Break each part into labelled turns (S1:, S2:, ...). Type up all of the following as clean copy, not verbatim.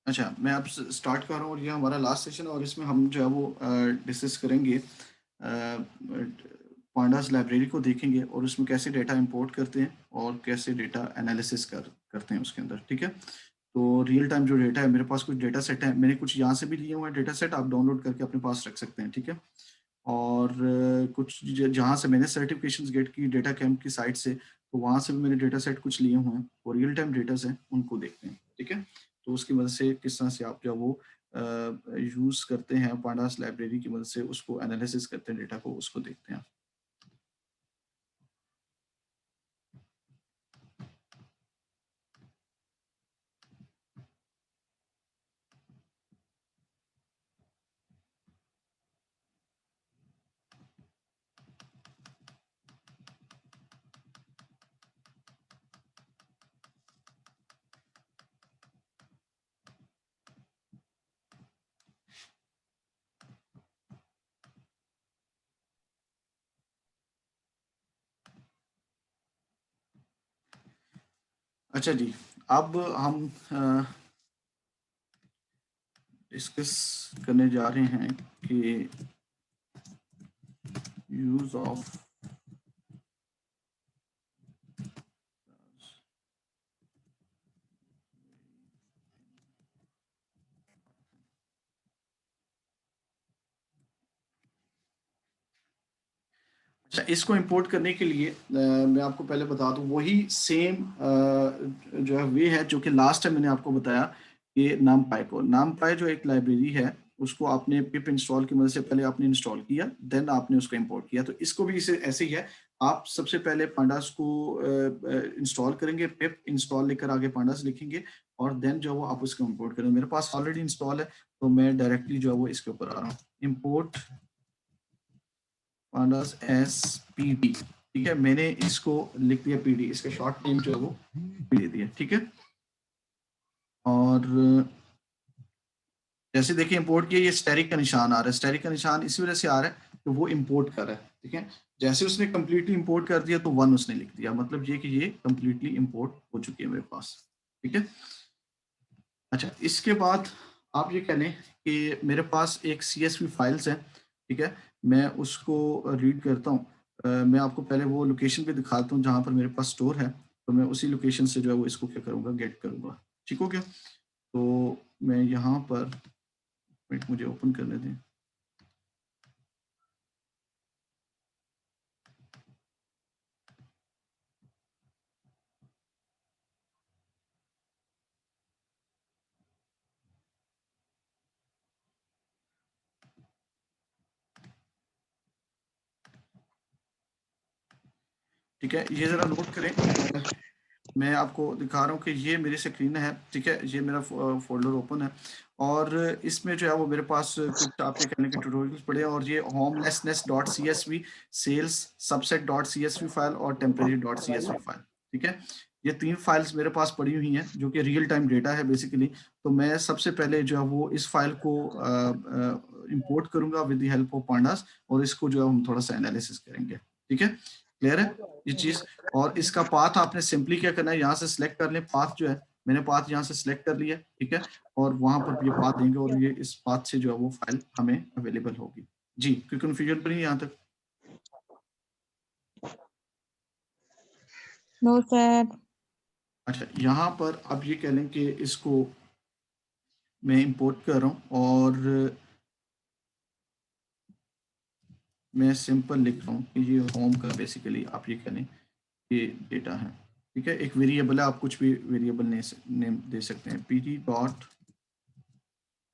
S1: अच्छा, मैं अब स्टार्ट कर रहा हूँ और ये हमारा लास्ट सेशन है और इसमें हम जो है वो डिस्कस करेंगे पांडास लाइब्रेरी को देखेंगे और उसमें कैसे डेटा इंपोर्ट करते हैं और कैसे डेटा एनालिसिस करते हैं उसके अंदर, ठीक है। तो रियल टाइम जो डेटा है, मेरे पास कुछ डेटा सेट है, मैंने कुछ यहाँ से भी लिए हुए हैं डेटा सेट, आप डाउनलोड करके अपने पास रख सकते हैं, ठीक है। और कुछ जहाँ से मैंने सर्टिफिकेशंस गेट की डेटा कैंप की साइट से, तो वहाँ से भी मैंने डेटा सेट कुछ लिए हुए हैं और रियल टाइम डेटास हैं, उनको देखते हैं, ठीक है। तो उसकी मदद से किस तरह से आप जो वो यूज़ करते हैं पांडास लाइब्रेरी की मदद से, उसको एनालिसिस करते हैं डेटा को, उसको देखते हैं। अच्छा जी, अब हम डिस्कस करने जा रहे हैं कि यूज ऑफ अच्छा, इसको इंपोर्ट करने के लिए मैं आपको पहले बता दूं, वही सेम जो है वे है जो कि लास्ट टाइम मैंने आपको बताया कि नामपाई को, नामपाई जो एक लाइब्रेरी है, उसको आपने पिप इंस्टॉल की मदद से पहले आपने इंस्टॉल किया, देन आपने उसको इंपोर्ट किया। तो इसको भी इसे ऐसे ही है, आप सबसे पहले पांडास को इंस्टॉल करेंगे, पिप इंस्टॉल लेकर आगे पांडास लिखेंगे और देन जो है वो आप उसको इंपोर्ट करेंगे। मेरे पास ऑलरेडी इंस्टॉल है, तो मैं डायरेक्टली जो है वो इसके ऊपर आ रहा हूँ, import pandas S P D, ठीक है। मैंने इसको लिख दिया पीडी, इसका शॉर्ट नेम जो है वो दे दिया, ठीक है। और जैसे देखिए इंपोर्ट किया, ये स्टेरिक का निशान आ रहा है, स्टेरिक का निशान इसी वजह से आ रहा है कि वो इंपोर्ट कर रहा है, ठीक है। जैसे उसने कंप्लीटली इंपोर्ट कर दिया तो 1 उसने लिख दिया, मतलब ये कि ये कंप्लीटली इंपोर्ट हो चुकी है मेरे पास, ठीक है। अच्छा, इसके बाद आप ये कह लें कि मेरे पास एक CSV फाइल्स है, ठीक है। मैं उसको रीड करता हूँ। मैं आपको पहले वो लोकेशन पे दिखाता हूँ जहाँ पर मेरे पास स्टोर है, तो मैं उसी लोकेशन से जो है वो इसको क्या करूँगा, गेट करूँगा, ठीक हो गया। तो मैं यहाँ पर, वेट मुझे ओपन करने दें। ठीक है, ये ज़रा नोट करें, मैं आपको दिखा रहा हूँ कि ये मेरी स्क्रीन है, ठीक है। ये मेरा फोल्डर ओपन है और इसमें जो है वो मेरे पास कुछ आपके कहने के ट्यूटोरियल्स पड़े हैं और ये homelessness dot C S V, sales subset dot C S V file और temporary dot C S V file, ठीक है। ये 3 फाइल्स मेरे पास पड़ी हुई हैं जो कि रियल टाइम डेटा है बेसिकली। तो मैं सबसे पहले जो है वो इस फाइल को इंपोर्ट करूंगा with the help of pandas और इसको जो है हम थोड़ा सा एनालिसिस करेंगे, ठीक है। क्लियर है ये चीज। और इसका पाथ आपने सिंपली क्या करना है, यहाँ से सिलेक्ट कर लें पाथ, जो है मैंने पाथ यहाँ से सिलेक्ट कर लिया, ठीक है। और वहां पर ये पाथ देंगे और ये इस पाथ से जो है वो फाइल हमें अवेलेबल होगी। जी, कोई कंफ्यूजन तो नहीं यहाँ तक?
S2: No sir.
S1: अच्छा, यहाँ पर अब ये कह लें कि इसको मैं इंपोर्ट कर रहा हूँ और मैं सिंपल लिख रहा हूँ कि ये होम का बेसिकली आप ये कह लें कि डेटा है, ठीक है। एक वेरिएबल है, आप कुछ भी वेरिएबल नेम दे सकते हैं। पी डी डॉट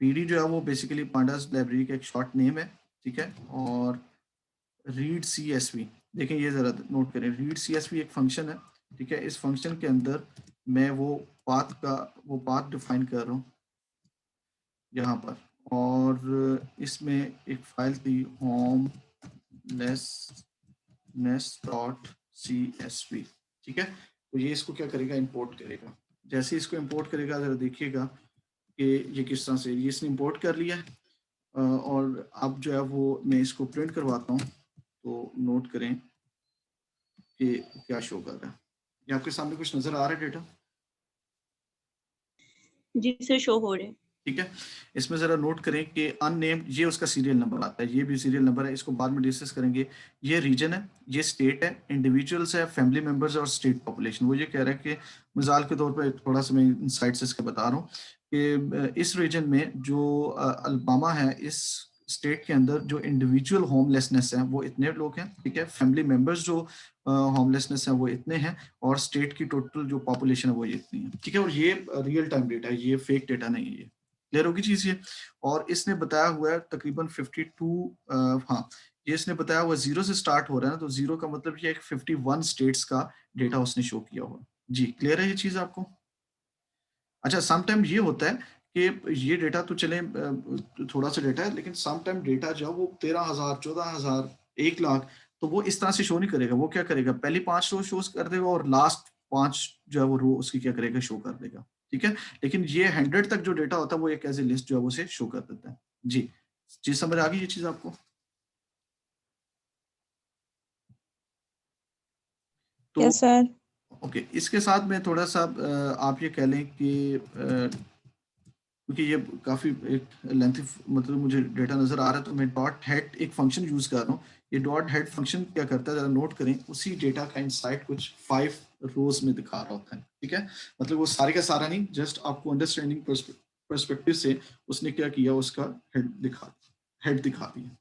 S1: पीडी जो है वो बेसिकली पांडास लाइब्रेरी का एक शॉर्ट नेम है, ठीक है। और रीड CSV, देखें ये जरा नोट करें, रीड CSV एक फंक्शन है, ठीक है। इस फंक्शन के अंदर मैं वो पाथ डिफाइन कर रहा हूँ यहाँ पर, और इसमें एक फाइल थी होम लेस डॉट CSV, ठीक है। तो ये इसको क्या करेगा, इंपोर्ट करेगा। जैसे इसको इंपोर्ट करेगा, जरा देखिएगा कि ये किस तरह से, ये इसने इंपोर्ट कर लिया है। और अब जो है वो मैं इसको प्रिंट करवाता हूँ, तो नोट करें कि क्या शो कर रहा है। ये आपके सामने कुछ नजर आ रहा है डेटा?
S2: जी सर, शो हो रहे हैं।
S1: ठीक है? इसमें ज़रा नोट करें कि अननेम्ड ये उसका सीरियल नंबर आता है, ये भी सीरियल नंबर है, इसको बाद में डिस्कस करेंगे। ये रीजन है, ये स्टेट है, इंडिविजुअल्स है, फैमिली मेंबर्स और स्टेट पॉपुलेशन। वो ये कह रहा है कि मिसाल के तौर पे थोड़ा-सा मैं इनसाइट्स इसके बता रहा हूँ कि इस रीजन में जो अलबामा है, इस स्टेट के अंदर जो इंडिविजुअल होमलेसनेस है, वो इतने लोग हैं, ठीक है? फैमिली मेंबर्स जो होमलेसनेस है, वो इतने हैं और स्टेट की टोटल जो पॉपुलेशन है, वो ये इतनी है, ठीक है? और ये रियल टाइम डेटा है, ये फेक डेटा नहीं है ये। क्लियर होगी चीज़ ये? और इसने बताया हुआ है तकरीबन 52 हाँ, ये इसने बताया हुआ 0 से स्टार्ट हो रहा है ना, तो 0 का मतलब ये है कि 51 स्टेट्स का डेटा उसने शो किया हुआ है। जी, क्लियर है ये चीज़ आपको? अच्छा, सम टाइम ये होता है कि ये डेटा तो चले थोड़ा-सा डेटा है, लेकिन सम टाइम डेटा जो है वो 13,000, 14,000, 1 लाख, तो वो इस तरह से शो नहीं करेगा। वो क्या करेगा, पहली 5 रो शोज़ कर देगा और लास्ट 5 जो है वो रो उसकी क्या करेगा, शो कर देगा। ठीक है? लेकिन ये 100 तक जो डेटा होता है वो एक ऐज़ ए लिस्ट जो है वो उसे शो कर देता है। जी। चीज़ समझ आ गई ये चीज़ आपको? तो
S2: यस सर।
S1: ओके, इसके साथ में थोड़ा-सा आप ये कह लें कि क्योंकि ये काफ़ी एक लेंथी मतलब मुझे डेटा नज़र आ रहा है, तो मैं डॉट हेड एक फंक्शन यूज़ कर रहा हूँ। ये डॉट हेड फंक्शन क्या करता है, ज़रा नोट करें, उसी डेटा का इनसाइड कुछ 5 रोज़ में दिखा रहा होता है, ठीक है? मतलब वो सारे का सारा नहीं, जस्ट आपको अंडरस्टैंडिंग पर्सपेक्टिव से उसने क्या किया, उसका हेड दिखा दिया,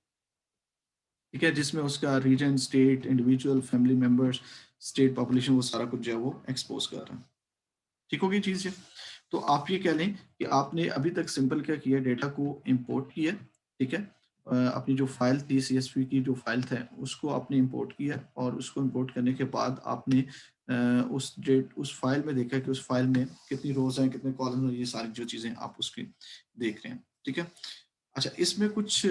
S1: ठीक है? जिसमें उसका reason, state, individual, family members, state population, वो सारा कुछ जो है वो एक्सपोज़ कर रहा है। ठीक हो गई चीज़ ये? तो आप ये कह लें कि आपने अभी तक सिंपल क्या किया, डेटा को इम्पोर्ट किया, ठीक है? अपनी जो फ़ाइल थी, सीएसवी की जो फ़ाइल था, उसको आपने इम्पोर्ट किया और उसको इम्पोर्ट करने के बाद आपने उस फ़ाइल में देखा कि उस फ़ाइल में कितनी रोज़ हैं, कितने कॉलम हैं, ये सारी जो चीज़ें आप उसकी देख रहे हैं, ठीक है? अच्छा, इसमें कुछ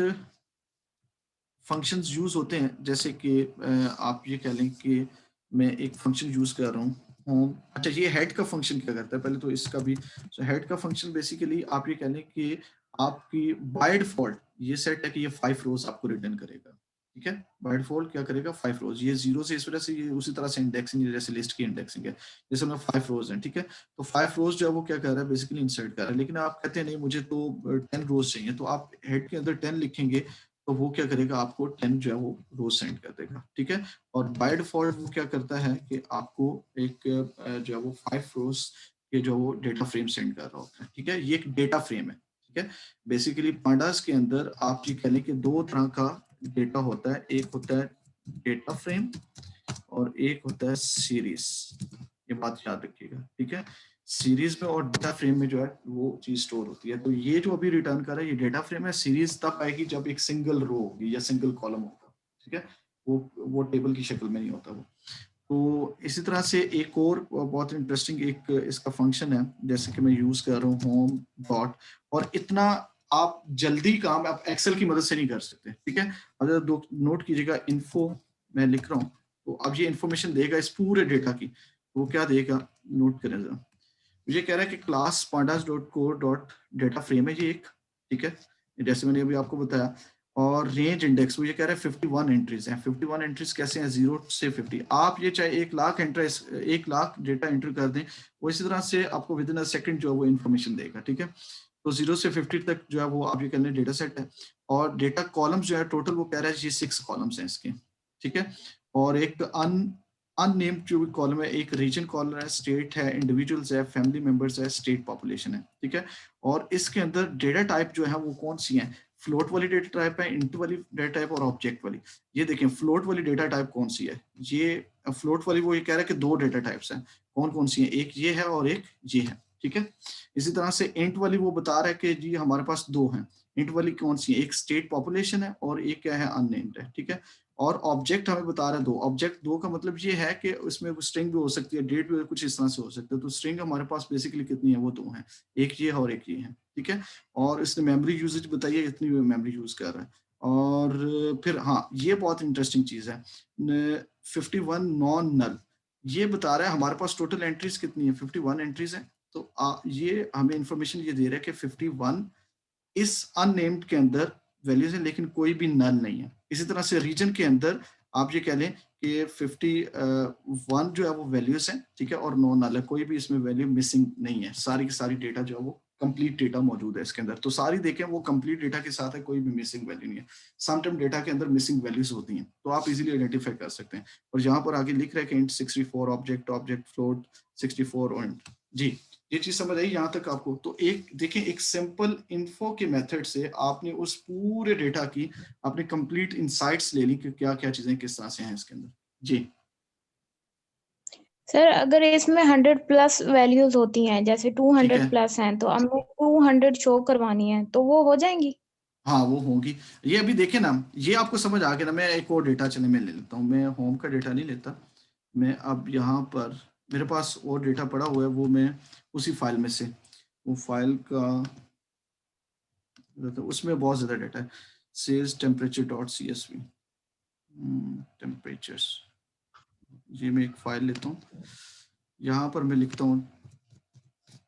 S1: फंक्शंस यूज़ होते हैं, जैसे कि आप ये कह लें कि मैं एक फंक्शन यूज़ कर रहा हूँ होम। अच्छा, ये हेड का फंक्शन क्या करता है, पहले तो इसका भी। सो हेड का फंक्शन बेसिकली आप ये कह लें कि आपकी बाय डिफ़ॉल्ट ये सेट है कि ये 5 रोज़ आपको रिटर्न करेगा, ठीक है? बाय डिफ़ॉल्ट क्या करेगा, 5 रोज़। ये 0 से इस वजह से ये उसी तरह से इंडेक्सिंग है जैसे लिस्ट की इंडेक्सिंग है। जैसे हमने 5 रोज़ हैं, ठीक है? तो 5 रोज़ जो है वो क्या कर रहा है, बेसिकली इंसर्ट कर रहा है। लेकिन आप कहते हैं नहीं, मुझे तो 10 रोज़ चाहिए, तो आप हेड के अंदर 10 लिखेंगे, तो वो क्या करेगा, आपको 10 जो है वो रोज़ सेंड कर देगा, ठीक है? और बाय डिफ़ॉल्ट वो क्या करता है कि आपको एक जो है वो 5 रोज़ के जो वो डेटा फ्रेम सेंड कर रहा होता है, ठीक है? ये एक डेटा फ्रेम है, ठीक है? बेसिकली पांडास के अंदर आप ये कह लें कि 2 तरह का डेटा होता है, एक होता है डेटा फ्रेम और एक होता है सीरीज़। ये बात याद रखिएगा, ठीक है? सीरीज़ में और डेटा फ्रेम में जो है वो चीज़ स्टोर होती है। तो ये जो अभी रिटर्न कर रहा है, ये डेटा फ्रेम है। सीरीज़ तब आएगी जब एक सिंगल रो होगी या सिंगल कॉलम होगा, ठीक है? वो टेबल की शक्ल में नहीं होता वो। तो इसी तरह से एक और बहुत इंटरेस्टिंग एक इसका फंक्शन है, जैसे कि मैं यूज़ कर रहा हूँ होम डॉट, और इतना आप जल्दी काम आप एक्सेल की मदद से नहीं कर सकते, ठीक है? अगर दो नोट कीजिएगा, इन्फो मैं लिख रहा हूँ, तो अब ये इन्फॉर्मेशन देगा इस पूरे डेटा की। वो क्या देगा, नोट करें ज़रा। ये कह रहा है कि class pandas dot code dot data frame है ये एक, ठीक है? जैसे मैंने अभी आपको बताया। और रेंज इंडेक्स वो ये कह रहा है 51 एंट्रीज़ हैं। 51 एंट्रीज़ कैसे हैं, 0 से 50। आप ये चाहे 1 लाख 1 लाख डेटा एंटर कर दें, वो इसी तरह से आपको विदिन अ सेकंड जो है वो इन्फॉर्मेशन देगा, ठीक है? तो 0 से 50 तक जो है वो आप ये कह लें डेटा सेट है। और डेटा कॉलम्स जो है टोटल वो कह रहा है ये 6 कॉलम्स हैं इसके, ठीक है? और एक अननेम्ड जो कॉलम है, एक रीजन कॉलम है, स्टेट है, इंडिविजुअल्स है, फैमिली मेंबर्स है, स्टेट पॉपुलेशन है, ठीक है? और इसके अंदर डेटा टाइप जो है वो कौन सी है, फ्लोट वाली डेटा टाइप है, इंट वाली डेटा टाइप और ऑब्जेक्ट वाली। ये देखें, फ्लोट वाली डेटा टाइप कौन सी है, ये फ्लोट वाली वो ये कह रहा है कि 2 डेटा टाइप्स हैं। कौन कौन सी है, एक ये है और एक ये है, ठीक है? इसी तरह से इंट वाली वो बता रहा है कि जी हमारे पास 2 हैं। इंट वाली कौन सी है, एक स्टेट पॉपुलेशन है और एक क्या है, अननेम्ड है, ठीक है? और ऑब्जेक्ट हमें बता रहा है 2। ऑब्जेक्ट 2 का मतलब ये है कि उसमें स्ट्रिंग भी हो सकती है, डेट भी कुछ इस तरह से हो सकता है। तो स्ट्रिंग हमारे पास बेसिकली कितनी है, वो 2 हैं। एक ये है और एक ये है, ठीक है? और इसने मेमोरी यूसेज बताई है, इतनी मेमोरी यूज़ कर रहा है। और फिर हाँ, ये बहुत इंटरेस्टिंग चीज़ है। न 51 नॉन नल, ये बता रहा है हमारे पास टोटल एंट्रीज़ कितनी है, 51 एंट्रीज़ हैं। तो ये हमें इन्फॉर्मेशन ये दे रहा है कि 51 इस अननेम्ड के अंदर वैल्यूज़ हैं, लेकिन कोई भी नल नहीं है। इसी तरह से रीजन के अंदर आप ये कह लें कि 51 जो है वो वैल्यूज़ हैं, ठीक है? और नो नल है, कोई भी इसमें वैल्यू मिसिंग नहीं है। सारी की सारी डेटा जो है वो कंप्लीट डेटा मौजूद है इसके अंदर। तो सारी देखें वो कंप्लीट डेटा के साथ है, कोई भी मिसिंग वैल्यू नहीं है। सम टाइम डेटा के अंदर मिसिंग वैल्यूज होती हैं, तो आप इजीली आइडेंटिफाई कर सकते हैं। और यहाँ पर आगे लिख रहे हैं कि इंट 64 ऑब्जेक्ट, ऑब्जेक्ट फ्लोट 64 और इंट। जी, ये चीज समझ आई यहाँ तक आपको? तो एक देखें, एक सिंपल इन्फो के मेथड से आपने उस पूरे डेटा की आपने कंप्लीट इंसाइट्स ले ली कि क्या क्या चीजें किस तरह से हैं इसके अंदर। जी
S2: सर अगर इसमें 100+ वैल्यूज होती हैं, जैसे
S1: ठीक है।
S2: 200+ हैं, तो हमें 200 शो करवानी है, तो वो हो जाएंगी?
S1: हाँ वो होंगी। ये अभी देखे ना, ये आपको समझ आ गया ना। मैं एक और डेटा चले मैं ले लेता हूँ, मैं होम का डेटा नहीं लेता। मैं अब यहाँ पर मेरे पास और डेटा पड़ा हुआ है, वो मैं उसी फाइल में से, वो फाइल का तो उसमें बहुत ज़्यादा डेटा है। Sales temperature dot C S V temperatures. ये मैं एक फाइल लेता हूँ, यहाँ पर मैं लिखता हूँ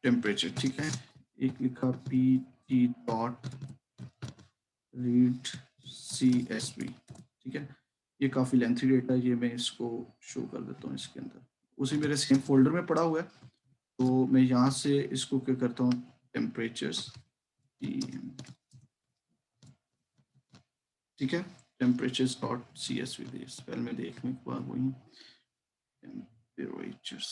S1: टेम्परेचर, ठीक है। एक लिखा P T dot read C S V, ठीक है। ये काफ़ी लेंथी डेटा है, ये मैं इसको शो कर देता हूँ इसके अंदर। उसी मेरे सेम फोल्डर में पड़ा हुआ है, तो मैं यहाँ से इसको क्या करता हूँ, टेम्परेचर्स, ठीक है। Temperatures dot C S V spell में देखने के बाद वही टेम्परेचर्स,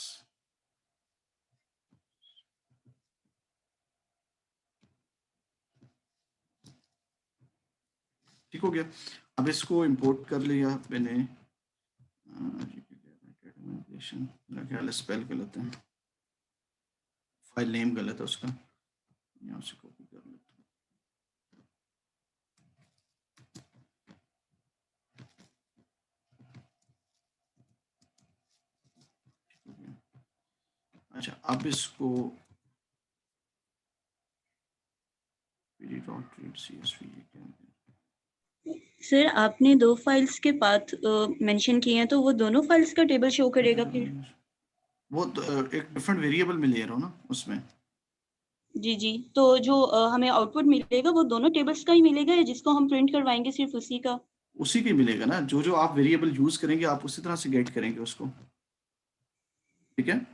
S1: ठीक हो गया। अब इसको इंपोर्ट कर लिया मैंने। मेरा ख्याल स्पेल गलत है, फाइल नेम गलत है उसका, यहाँ से कॉपी कर लेता हूँ। अच्छा, अब इसको
S3: सर आपने 2 फाइल्स के पाथ मेंशन किए हैं, तो वो दोनों फाइल्स का टेबल शो करेगा फिर?
S1: वो तो, एक डिफरेंट वेरिएबल में ले रहा हूँ ना उसमें।
S3: जी जी, तो जो हमें आउटपुट मिलेगा वो दोनों टेबल्स का ही मिलेगा, या जिसको हम प्रिंट करवाएंगे सिर्फ उसी का?
S1: उसी के मिलेगा ना, जो जो आप वेरिएबल यूज करेंगे आप उसी तरह से गेट करेंगे उसको, ठीक है।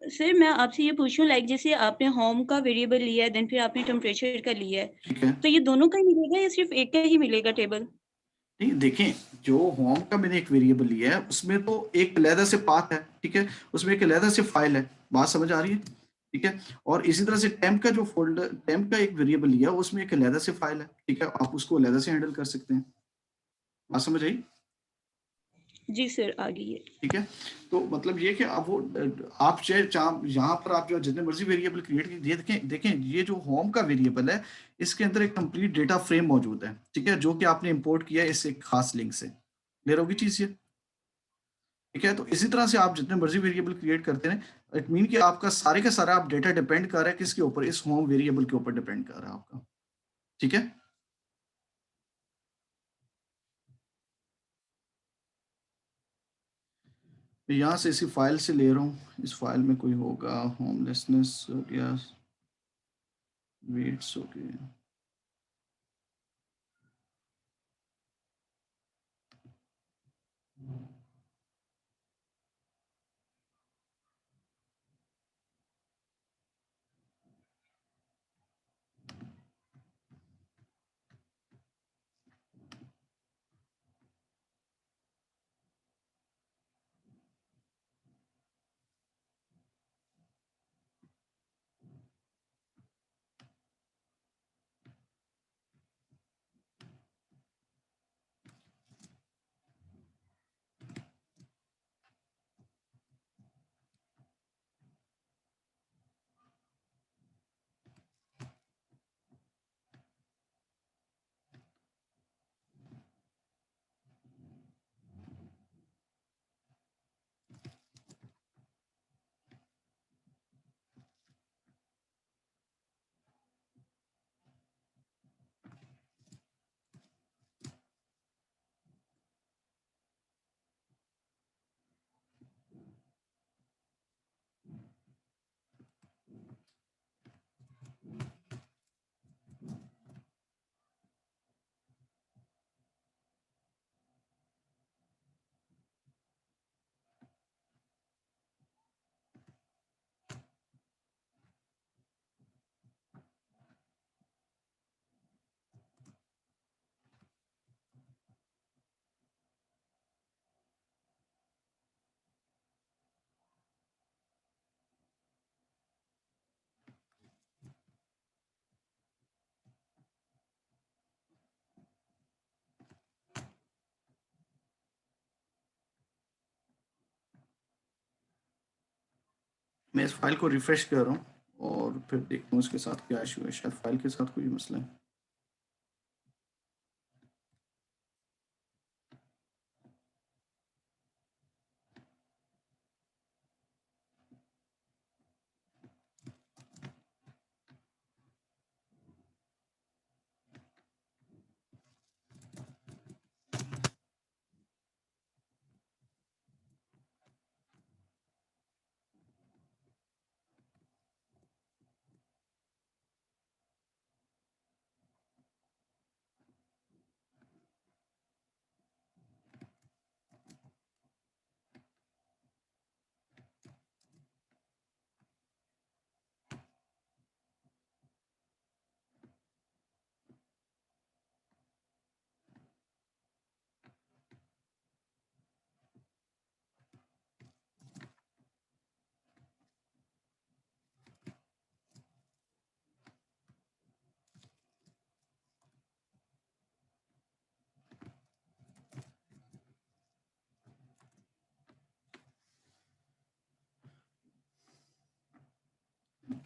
S3: सर मैं आपसे ये पूछूं, लाइक जैसे आपने होम का वेरिएबल लिया है, देन फिर आपने टेम्परेचर का लिया है,
S1: ठीक है।
S3: तो ये दोनों का ही मिलेगा या सिर्फ एक का ही मिलेगा टेबल?
S1: नहीं देखें, जो होम का मैंने एक वेरिएबल लिया है उसमें तो एक अलहदा से पाथ है, ठीक है। उसमें एक अलहदा से फाइल है, बात समझ आ रही है, ठीक है। और इसी तरह से टेम्प का जो फोल्डर, टेम्प का एक वेरिएबल लिया उसमें एक अलहदा से फाइल है, ठीक है। आप उसको अलहदा से हैंडल कर सकते हैं, बात समझ आई?
S3: जी सर, आ गई है।
S1: ठीक है। तो मतलब ये कि अब वो आप चाहे यहाँ पर आप जो जितने मर्जी वेरिएबल क्रिएट कीजिए, देखें देखें ये जो होम का वेरिएबल है इसके अंदर एक कंप्लीट डेटा फ्रेम मौजूद है, ठीक है, जो कि आपने इंपोर्ट किया है इस एक खास लिंक से। क्लियर होगी चीज ये, ठीक है। तो इसी तरह से आप जितने मर्जी वेरिएबल क्रिएट करते हैं, इट मीन कि आपका सारे का सारा आप डेटा डिपेंड कर रहा है किसके ऊपर, इस होम वेरिएबल के ऊपर डिपेंड कर रहा है आपका, ठीक है। मैं यहाँ से इसी फाइल से ले रहा हूँ, इस फाइल में कोई होगा, होमलेसनेस हो गया, वेट्स हो गया, मैं इस फाइल को रिफ्रेश कर रहा हूँ और फिर देखता हूँ इसके साथ क्या इशू है, शायद फाइल के साथ कोई मसला है।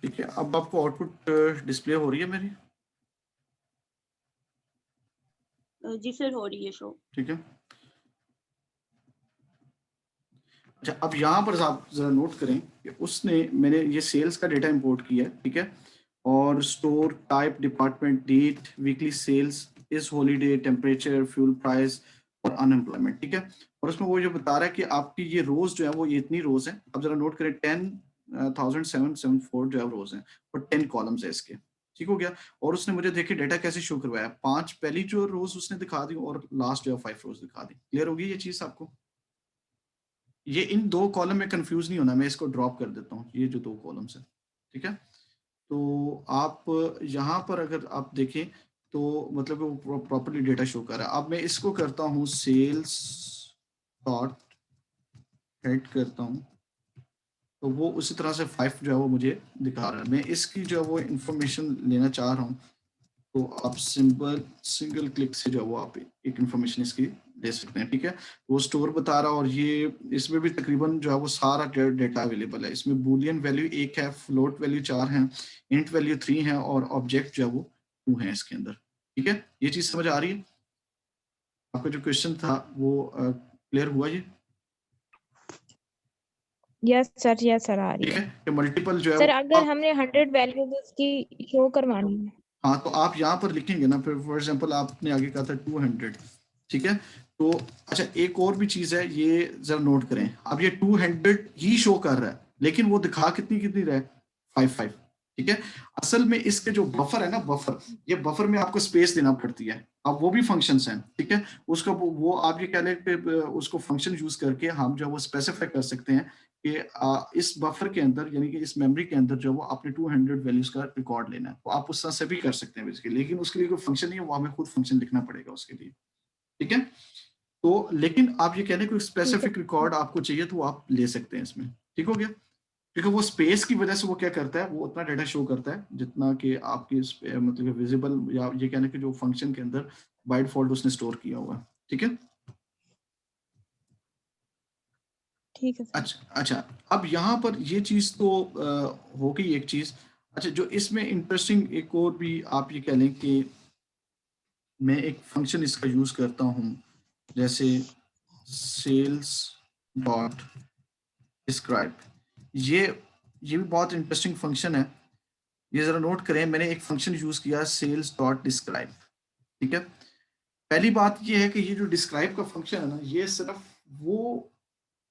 S1: ठीक है, अब आपको आउटपुट डिस्प्ले हो रही है मेरी?
S3: जी सर, हो रही है शो।
S1: ठीक है। अच्छा, अब यहाँ पर आप जरा नोट करें कि मैंने ये सेल्स का डेटा इंपोर्ट किया है, ठीक है, और store type, department, date, weekly sales, is holiday, temperature, fuel price और अनएम्प्लॉयमेंट, ठीक है। और उसमें वो जो बता रहा है कि आपकी ये रोज जो है वो ये इतनी रोज है। अब जरा नोट करें, 10,774 जो है रोज है और 10 कॉलम्स है इसके। ठीक हो गया। और उसने मुझे देखिए डेटा कैसे शो करवाया, 5 पहली जो रोज उसने दिखा दी और लास्ट जो है 5 रोज दिखा दी। क्लियर होगी ये चीज आपको? ये इन दो कॉलम में कंफ्यूज नहीं होना, मैं इसको ड्रॉप कर देता हूँ, ये जो दो कॉलम्स है, ठीक है। तो आप यहाँ पर अगर आप देखें तो मतलब वो प्रॉपर्ली डेटा शो कर रहा है। अब मैं इसको करता हूँ सेल्स डॉट हेड करता हूँ, तो वो उसी तरह से 5 जो है वो मुझे दिखा रहा है। मैं इसकी जो है वो इंफॉर्मेशन लेना चाह रहा हूँ, तो आप सिंगल क्लिक से जो है वो आप एक इंफॉर्मेशन इसकी ले सकते हैं, ठीक है। वो स्टोर बता रहा है और ये इसमें भी तकरीबन जो है वो सारा डेटा अवेलेबल है। इसमें बूलियन वैल्यू 1 है, फ्लोट वैल्यू 4 है, इंट वैल्यू 3 है और ऑब्जेक्ट जो है वो 2 है इसके अंदर, ठीक है। ये चीज समझ आ रही है? आपका जो क्वेश्चन था वो क्लियर हुआ ये?
S2: यस सर आ रही
S1: ठीक है,
S2: है।
S1: कि मल्टीपल जो है
S2: सर
S1: वो
S2: अगर हमने 100 वैल्यूज की शो करवानी है,
S1: हाँ, तो आप यहाँ पर लिखेंगे ना, फिर फॉर एग्जाम्पल आपने आगे कहा था 200, ठीक है। तो अच्छा, एक और भी चीज है, ये जरा नोट करें। अब ये 200 ही शो कर रहा है, लेकिन वो दिखा कितनी कितनी रहा है, 5 ठीक है। असल में इसके जो बफर है ना, बफर, ये बफर में आपको स्पेस देना पड़ती है। अब वो भी फंक्शंस हैं, ठीक है। उसका वो आप ये कह लें कि उसको फंक्शन यूज करके हम जो वो स्पेसिफाई कर सकते हैं कि इस बफर के अंदर, यानी कि इस मेमोरी के अंदर जो वो आपने 200 वैल्यूज का रिकॉर्ड लेना है। तो आप उस तरह से भी कर सकते हैं बेसिकली, लेकिन उसके लिए कोई फंक्शन नहीं है, वो हमें खुद फंक्शन लिखना पड़ेगा उसके लिए, ठीक है। तो लेकिन आप ये कह रहे हैं कोई
S2: ठीक है।
S1: स्पेसिफिक रिकॉर्ड आपको चाहिए तो आप ले सकते हैं इसमें, ठीक हो गया। क्योंकि वो स्पेस की वजह से वो क्या करता है, वो उतना डाटा शो करता है जितना कि आपकी मतलब विजिबल, या ये कहने कि जो फंक्शन के अंदर बाय डिफॉल्ट उसने स्टोर किया हुआ है, ठीक है।
S2: ठीक है सर।
S1: अच्छा अच्छा, अब यहाँ पर ये चीज तो हो गई एक चीज। अच्छा, जो इसमें इंटरेस्टिंग एक और भी आप ये कह लें कि मैं एक फंक्शन इसका यूज करता हूँ, जैसे सेल्स डॉट डिस्क्राइब। ये ये भी बहुत इंटरेस्टिंग फंक्शन है। ये जरा नोट करें, मैंने एक फंक्शन यूज किया सेल्स डॉट डिस्क्राइब, ठीक है। पहली बात ये है कि ये जो डिस्क्राइब का फंक्शन है ना, ये सिर्फ वो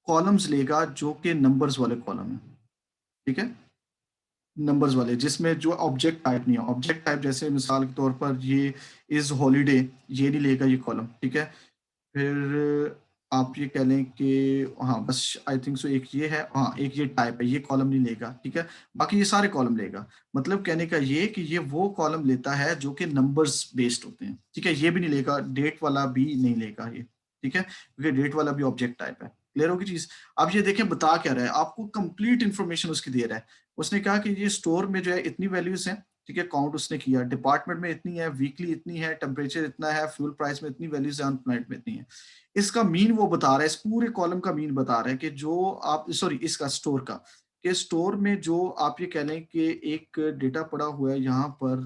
S1: कॉलम्स लेगा जो कि नंबर्स वाले कॉलम है, ठीक है। नंबर्स वाले जिसमें जो ऑब्जेक्ट टाइप नहीं है। ऑब्जेक्ट टाइप जैसे मिसाल के तौर पर ये इज हॉलीडे, ये नहीं लेगा ये कॉलम, ठीक है। फिर आप ये कह लें कि हाँ बस आई थिंक सो एक ये है, हाँ एक ये टाइप है, ये कॉलम नहीं लेगा, ठीक है। बाकी ये सारे कॉलम लेगा। मतलब कहने का ये कि ये वो कॉलम लेता है जो कि नंबर्स बेस्ड होते हैं, ठीक है। ये भी नहीं लेगा, डेट वाला भी नहीं लेगा ये, ठीक है, क्योंकि डेट वाला भी ऑब्जेक्ट टाइप है। क्लियर होगी चीज? अब ये देखें बता क्या रहा है आपको, कंप्लीट इंफॉर्मेशन उसकी दे रहा है। उसने कहा कि ये स्टोर में जो है इतनी वैल्यूज हैं, ठीक है, काउंट उसने किया, डिपार्टमेंट में इतनी है, वीकली इतनी है, टेम्परेचर इतना है, फ्यूल प्राइस में इतनी वैल्यूज है, अनप्लाइड में इतनी है। इसका मीन वो बता रहा है, इस पूरे कॉलम का मीन बता रहा है कि जो आप, सॉरी इसका स्टोर का, कि स्टोर में जो आप ये कह लें कि एक डेटा पड़ा हुआ है, यहाँ पर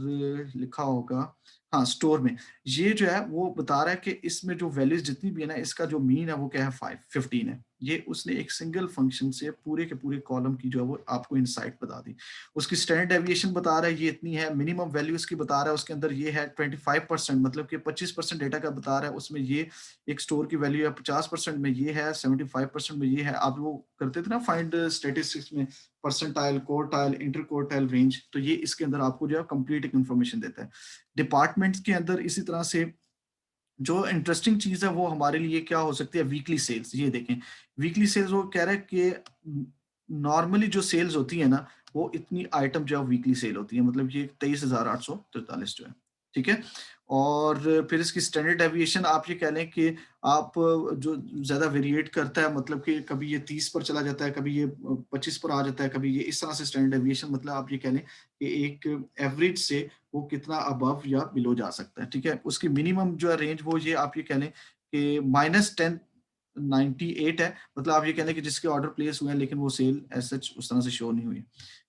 S1: लिखा होगा, हाँ, स्टोर में। ये जो है वो बता रहा है कि इसमें जो वैल्यूज़ जितनी भी है ना, इसका जो मीन है वो क्या है, 15 है। ये उसने एक सिंगल फंक्शन से पूरे के पूरे कॉलम की जो है वो आपको इनसाइट बता दी। उसकी स्टैंडर्ड डेविएशन बता रहा है ये इतनी है, मिनिमम वैल्यू इसकी बता रहा है, उसके अंदर ये है 25%, मतलब कि 25% डेटा का बता रहा है, उसमें ये एक स्टोर की वैल्यू है, 50% में ये है, 75% में ये है। आप वो करते थे ना फाइंड स्टैटिस्टिक्स में, percentile, quartile, inter quartile range, तो ये इसके अंदर आपको जो है कंप्लीट एक इन्फॉर्मेशन देता है। डिपार्टमेंट्स के अंदर इसी तरह से जो इंटरेस्टिंग चीज़ है वो हमारे लिए क्या हो सकती है, वीकली सेल्स। ये देखें, वीकली सेल्स वो कह रहा है कि नॉर्मली जो सेल्स होती है ना, वो इतनी आइटम जो है वीकली सेल होती है, मतलब ये 23,843 जो है, ठीक है। और फिर इसकी स्टैंडर्ड डेविएशन आप ये कह लें कि आप जो ज़्यादा वेरिएट करता है, मतलब कि कभी ये 30 पर चला जाता है, कभी ये 25 पर आ जाता है, कभी ये इस तरह से स्टैंडर्ड डेविएशन, मतलब आप ये कह लें कि एक एवरेज से वो कितना अबव या बिलो जा सकता है, ठीक है। उसकी मिनिमम जो है रेंज वो ये आप ये कह लें कि -1098 है, मतलब आप ये कह लें कि जिसके ऑर्डर प्लेस हुए हैं लेकिन वो सेल एज सच उस तरह से शो नहीं हुई।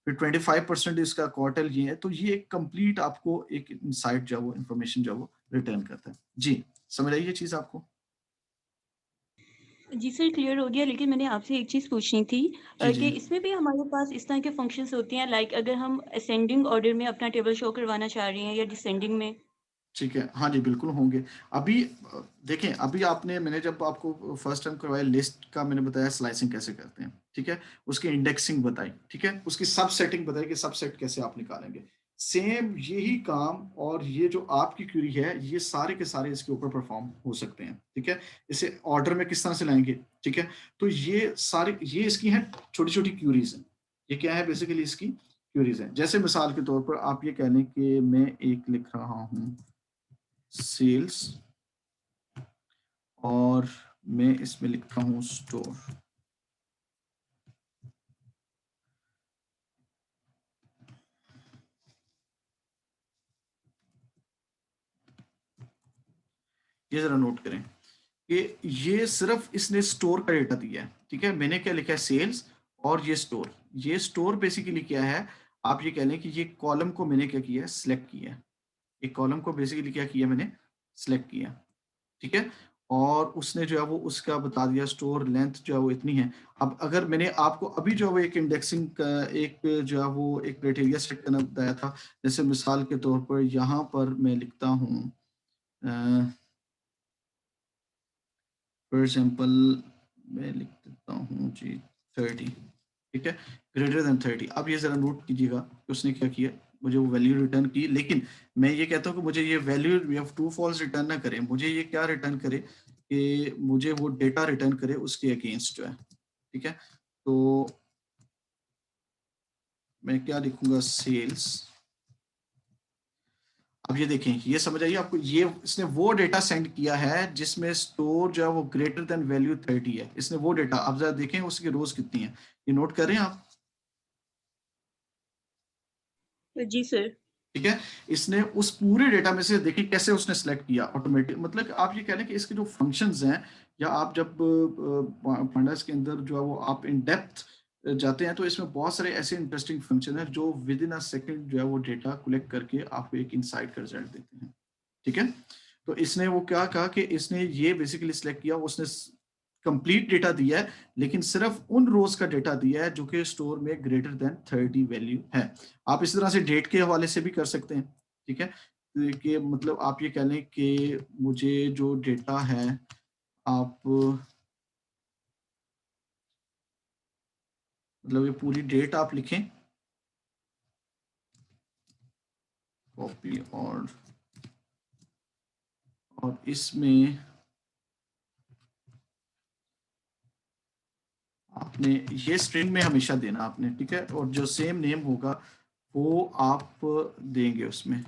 S1: फिर 25% इसका क्वार्टर ये है, तो ये एक कंप्लीट आपको एक इनसाइट जो है वो इन्फॉर्मेशन जो है वो रिटर्न करता है। जी, समझ आई ये चीज़ आपको?
S3: जी सर, क्लियर हो गया, लेकिन मैंने आपसे एक चीज़ पूछनी थी
S1: जी,
S3: कि
S1: जी।
S3: इसमें भी हमारे पास इस तरह के फंक्शंस होते हैं, लाइक अगर हम असेंडिंग ऑर्डर में अपना टेबल शो करवाना चाह रहे हैं या डिसेंडिंग में?
S1: ठीक है। हाँ जी, बिल्कुल होंगे। अभी देखें, अभी मैंने जब आपको फर्स्ट टाइम करवाया लिस्ट का, मैंने बताया स्लाइसिंग कैसे करते हैं, ठीक है? उसकी इंडेक्सिंग बताई, ठीक है? उसकी सब सेटिंग बताई कि सबसेट कैसे आप निकालेंगे। सेम यही काम और ये जो आपकी क्वेरी है, ये सारे के सारे इसके ऊपर परफॉर्म हो सकते हैं, ठीक है? इसे ऑर्डर में किस तरह से लाएँगे, ठीक है? तो ये इसकी हैं छोटी-छोटी क्वेरीज़ हैं। ये क्या है बेसिकली इसकी क्वेरीज़ हैं। जैसे मिसाल के तौर पर आप ये कह लें कि मैं एक लिख रहा हूँ सेल्स और मैं इसमें लिखता हूँ स्टोर। ये जरा नोट करें कि ये सिर्फ इसने स्टोर का डेटा दिया है, ठीक है। मैंने क्या लिखा है, सेल्स और ये स्टोर बेसिकली क्या है, आप ये कह लें कि ये कॉलम को मैंने क्या किया है, सिलेक्ट किया है। एक कॉलम को बेसिकली क्या किया मैंने, सिलेक्ट किया, ठीक है। और उसने जो है वो उसका बता दिया, स्टोर लेंथ जो है वो इतनी है। अब अगर मैंने आपको अभी जो है वो एक इंडेक्सिंग का एक जो है वो एक क्राइटेरिया सेट करना बताया था, जैसे मिसाल के तौर पर यहाँ पर मैं लिखता हूँ फॉर एग्जाम्पल मैं लिख देता हूँ जी 30, ठीक है, ग्रेटर देन 30। अब ये ज़रा नोट कीजिएगा कि उसने क्या किया, मुझे वो वैल्यू रिटर्न की, लेकिन मैं ये कहता हूँ कि मुझे ये वैल्यू या ट्रू फॉल्स रिटर्न ना करे, मुझे ये क्या रिटर्न करे कि मुझे वो डेटा रिटर्न करे उसके अगेंस्ट जो है, ठीक है। तो मैं क्या लिखूंगा, सेल्स। अब ये देखें, ये समझ आइए आपको, ये इसने वो डेटा सेंड किया है जिसमें स्टोर जो है वो ग्रेटर देन वैल्यू 30 है। इसने वो डेटा, अब जरा देखें उसकी रोज कितनी है, ये नोट कर रहे हैं आप?
S3: जी सर।
S1: ठीक है। इसने उस पूरे डेटा में से देखिए कैसे उसने सेलेक्ट किया ऑटोमेटिक, मतलब कि आप ये कह रहे हैं कि इसके जो फंक्शंस हैं, या आप जब पांडास के अंदर जो है वो आप इन डेप्थ जाते हैं, तो इसमें बहुत सारे ऐसे इंटरेस्टिंग फंक्शन है जो विद इन अ सेकंड जो है वो डेटा कलेक्ट करके आपको एक इनसाइट का रिजल्ट देते हैं, ठीक है। तो इसने वो क्या कहा कि इसने ये बेसिकली सिलेक्ट किया, उसने कंप्लीट डेटा दिया है, लेकिन सिर्फ उन रोज का डेटा दिया है जो कि स्टोर में ग्रेटर देन 30 वैल्यू है। आप इस तरह से डेट के हवाले से भी कर सकते हैं, ठीक है। कि मतलब आप ये कह लें कि मुझे जो डेटा है, आप मतलब ये पूरी डेट आप लिखें, कॉपी, और इसमें आपने ये स्ट्रिंग में हमेशा देना आपने, ठीक है, और जो सेम नेम होगा वो आप देंगे उसमें।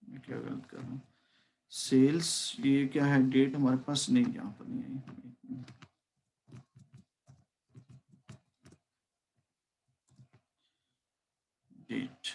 S1: मैं क्या गलत कर रहा हूँ, सेल्स, ये क्या है, डेट हमारे पास नहीं, यहाँ पर नहीं है, डेट,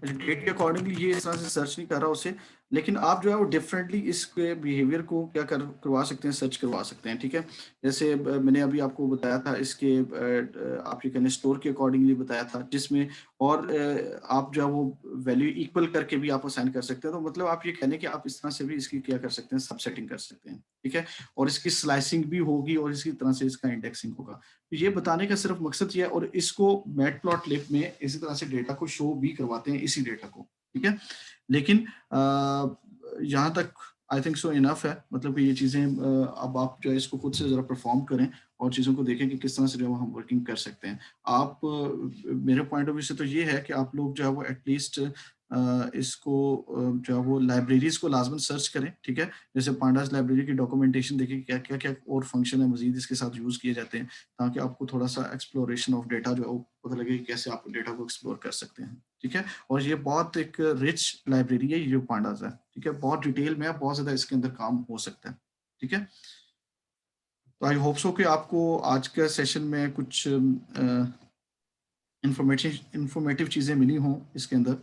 S1: डेट के अकॉर्डिंगली ये इस तरह से सर्च नहीं कर रहा उसे, लेकिन आप जो है वो डिफरेंटली इसके बिहेवियर को क्या करवा सकते हैं, सर्च करवा सकते हैं, ठीक है? जैसे मैंने अभी आपको बताया था इसके आप ये कहें स्टोर के अकॉर्डिंगली बताया था, जिसमें और आप जो है वो वैल्यू इक्वल करके भी आप असाइन कर सकते हैं। तो मतलब आप ये कह लें कि आप इस तरह से भी इसकी क्या कर सकते हैं, सबसेटिंग कर सकते हैं, ठीक है? और इसकी स्लाइसिंग भी होगी और इसी तरह से इसका इंडेक्सिंग होगा। तो ये बताने का सिर्फ मकसद ये है, और इसको मैटप्लॉटलिब में इसी तरह से डेटा को शो भी करवाते हैं, इसी डेटा को, ठीक है? लेकिन यहाँ तक आई थिंक सो इनफ है, मतलब कि ये चीज़ें अब आप जो है इसको खुद से ज़रा परफॉर्म करें और चीज़ों को देखें कि किस तरह से जो है हम वर्किंग कर सकते हैं। आप मेरे पॉइंट ऑफ व्यू से तो ये है कि आप लोग जो है वो एटलीस्ट इसको जो है वो लाइब्रेरीज़ को लाज़मन सर्च करें, ठीक है? जैसे पांडास लाइब्रेरी की डॉक्यूमेंटेशन देखें क्या-क्या और फंक्शन है मज़ीद इसके साथ यूज़ किए जाते हैं, ताकि आपको थोड़ा-सा एक्सप्लोरेशन ऑफ डेटा जो है वो पता लगे कि कैसे आप डेटा को एक्सप्लोर कर सकते हैं, ठीक है? और ये बहुत एक रिच लाइब्रेरी है ये जो पांडास है, ठीक है? बहुत डिटेल में है, बहुत ज़्यादा इसके अंदर काम हो सकता है, ठीक है? तो आई होप सो कि आपको आज के सेशन में कुछ इन्फॉर्मेटिव चीज़ें मिली हों इसके अंदर।